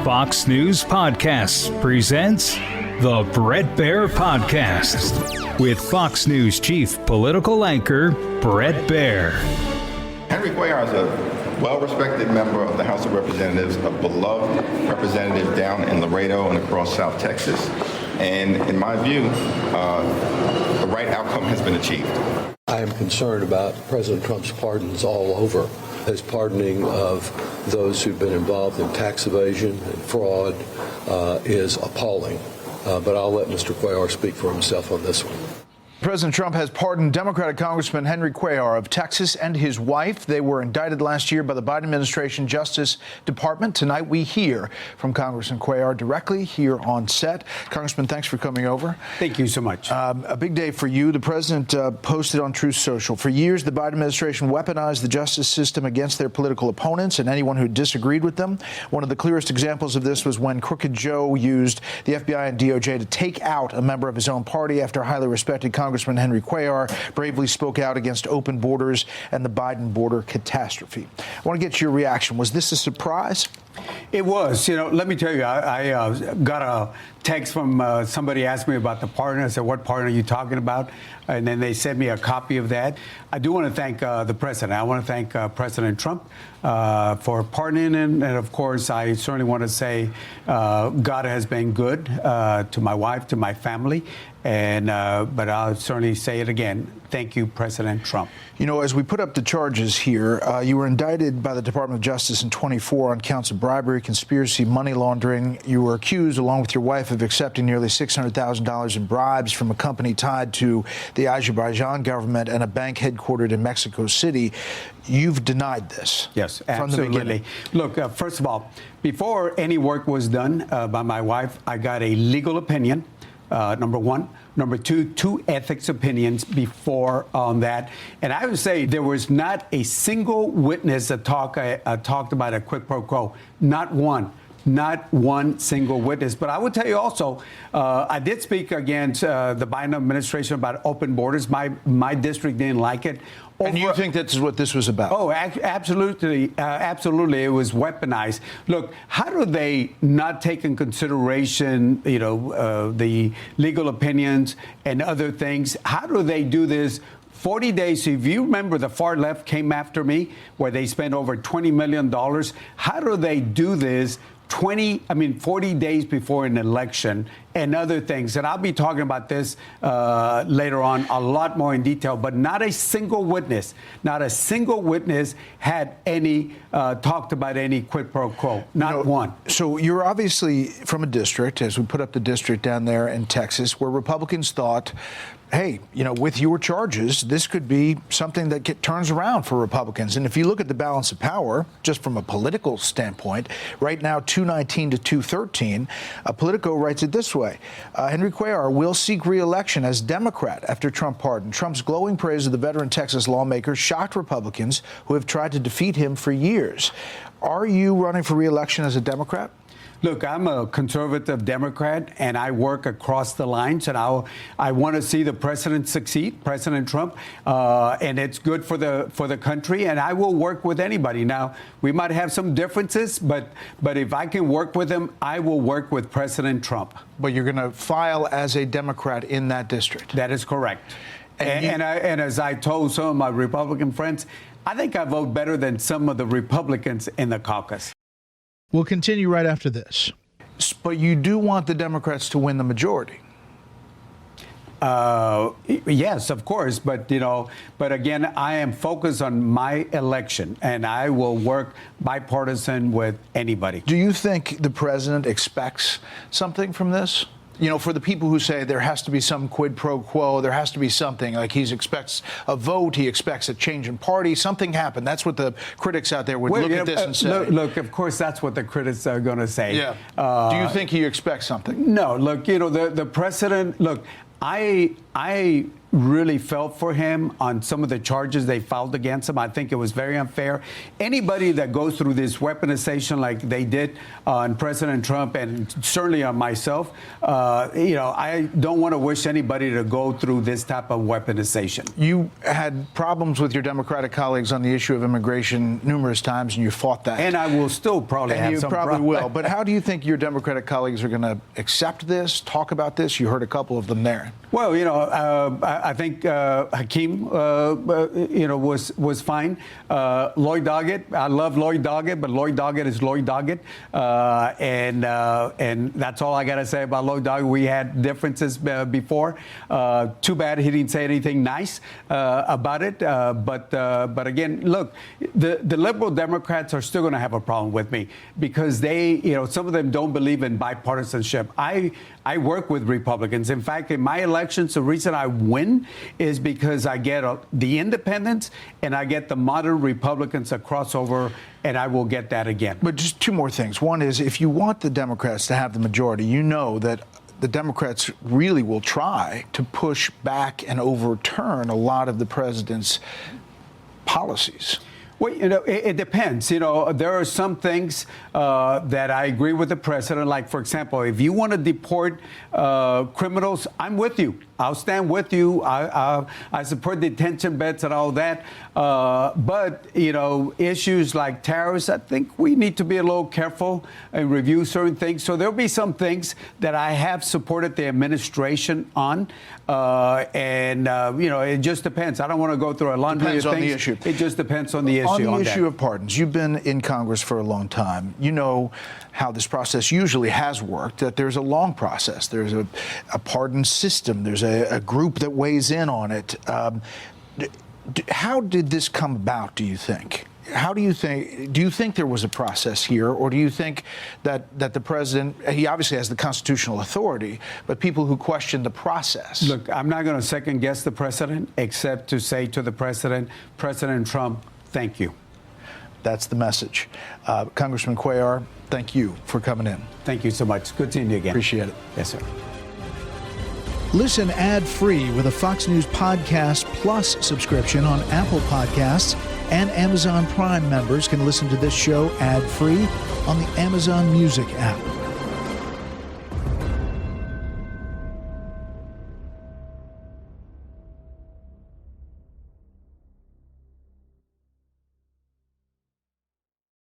Fox News Podcasts presents the Bret Baier Podcast with Fox News Chief Political Anchor Bret Baier. Henry Cuellar is a well-respected member of the House of Representatives, a beloved representative down in Laredo and across South Texas. And in my view, the right outcome has been achieved. I am concerned about President Trump's pardons all over. His pardoning of those who've been involved in tax evasion and fraud is appalling. But I'll let Mr. Cuellar speak for himself on this one. President Trump has pardoned Democratic Congressman Henry Cuellar of Texas and his wife. They were indicted last year by the Biden administration Justice Department. Tonight we hear from Congressman Cuellar directly here on set. Congressman, thanks for coming over. Thank you so much. A big day for you. The president posted on Truth Social. For years, the Biden administration weaponized the justice system against their political opponents and anyone who disagreed with them. One of the clearest examples of this was when Crooked Joe used the FBI and DOJ to take out a member of his own party after a highly respected Congressman Henry Cuellar bravely spoke out against open borders and the Biden border catastrophe. I want to get your reaction. Was this a surprise? It was. You know, let me tell you, I got a text from somebody asked me about the pardon. I said, what pardon are you talking about? And then they sent me a copy of that. I do want to thank the president. I want to thank President Trump for pardoning him. And of course, I certainly want to say God has been good to my wife, to my family. And but I'll certainly say it again. Thank you, President Trump. You know, as we put up the charges here, you were indicted by the Department of Justice in 24 on counts of bribery, conspiracy, money laundering. You were accused, along with your wife, of accepting nearly $600,000 in bribes from a company tied to the Azerbaijan government and a bank headquartered in Mexico City. You've denied this. Yes, from the beginning. Look, first of all, before any work was done by my wife, I got a legal opinion. Number one. Number two ethics opinions before that. And I would say there was not a single witness that talked about a quid pro quo. Not one. Not one single witness. But I would tell you also, I did speak against the Biden administration about open borders. My district didn't like it. And you think that's what this was about? Oh, absolutely. Absolutely. It was weaponized. Look, how do they not take in consideration, the legal opinions and other things? How do they do this? 40 days. If you remember, the far left came after me where they spent over $20 million. How do they do this 40 days before an election and other things? And I'll be talking about this later on a lot more in detail, but not a single witness had any talked about any quid pro quo. Not one. So you're obviously from a district, as we put up the district down there in Texas, where Republicans thought, hey, with your charges, this could be something that turns around for Republicans. And if you look at the balance of power, just from a political standpoint, right now, 219 to 213, Politico writes it this way. Henry Cuellar will seek reelection as Democrat after Trump pardon. Trump's glowing praise of the veteran Texas lawmaker shocked Republicans who have tried to defeat him for years. Are you running for reelection as a Democrat? Look, I'm a conservative Democrat, and I work across the lines, and I want to see the president succeed, President Trump, and it's good for the country, and I will work with anybody. Now, we might have some differences, but if I can work with him, I will work with President Trump. But you're going to file as a Democrat in that district? That is correct. And as I told some of my Republican friends, I think I vote better than some of the Republicans in the caucus. We'll continue right after this. But you do want the Democrats to win the majority. Yes, of course. But again, I am focused on my election, and I will work bipartisan with anybody. Do you think the president expects something from this? For the people who say there has to be some quid pro quo, there has to be something, like he expects a vote, he expects a change in party, something happened. That's what the critics out there would look at this and say. Look, of course, that's what the critics are going to say. Yeah. Do you think he expects something? No, look, the president, look, I really felt for him on some of the charges they filed against him. I think it was very unfair. Anybody that goes through this weaponization like they did on President Trump and certainly on myself, I don't want to wish anybody to go through this type of weaponization. You had problems with your Democratic colleagues on the issue of immigration numerous times, and you fought that. And I will still probably have some problems. You probably will. problems. But how do you think your Democratic colleagues are going to accept this, talk about this? You heard a couple of them there. Well, I think Hakeem, was fine. Lloyd Doggett, I love Lloyd Doggett, but Lloyd Doggett is Lloyd Doggett, and that's all I got to say about Lloyd Doggett. We had differences before. Too bad he didn't say anything nice about it. But again, look, the liberal Democrats are still going to have a problem with me because some of them don't believe in bipartisanship. I work with Republicans. In fact, in my elections, the reason I win is because I get the independents and I get the moderate Republicans that cross over, and I will get that again. But just two more things. One is, if you want the Democrats to have the majority, you know that the Democrats really will try to push back and overturn a lot of the president's policies. Well, it depends. There are some things that I agree with the president. Like, for example, if you want to deport criminals, I'm with you. I'll stand with you. I support detention beds and all that. But, issues like tariffs, I think we need to be a little careful and review certain things. So there'll be some things that I have supported the administration on. It just depends. I don't want to go through a laundry of things. Depends on the issue. It just depends on the issue. On the issue of pardons, you've been in Congress for a long time. You know how this process usually has worked, that there's a long process. There's a pardon system. There's a group that weighs in on it. How did this come about, do you think? Do you think there was a process here, or do you think that the president, he obviously has the constitutional authority, but people who question the process? Look, I'm not going to second guess the president, except to say to the president, President Trump, thank you. That's the message. Congressman Cuellar, thank you for coming in. Thank you so much. Good seeing you again. Appreciate it. Yes, sir. Listen ad-free with a Fox News Podcast Plus subscription on Apple Podcasts, and Amazon Prime members can listen to this show ad-free on the Amazon Music app.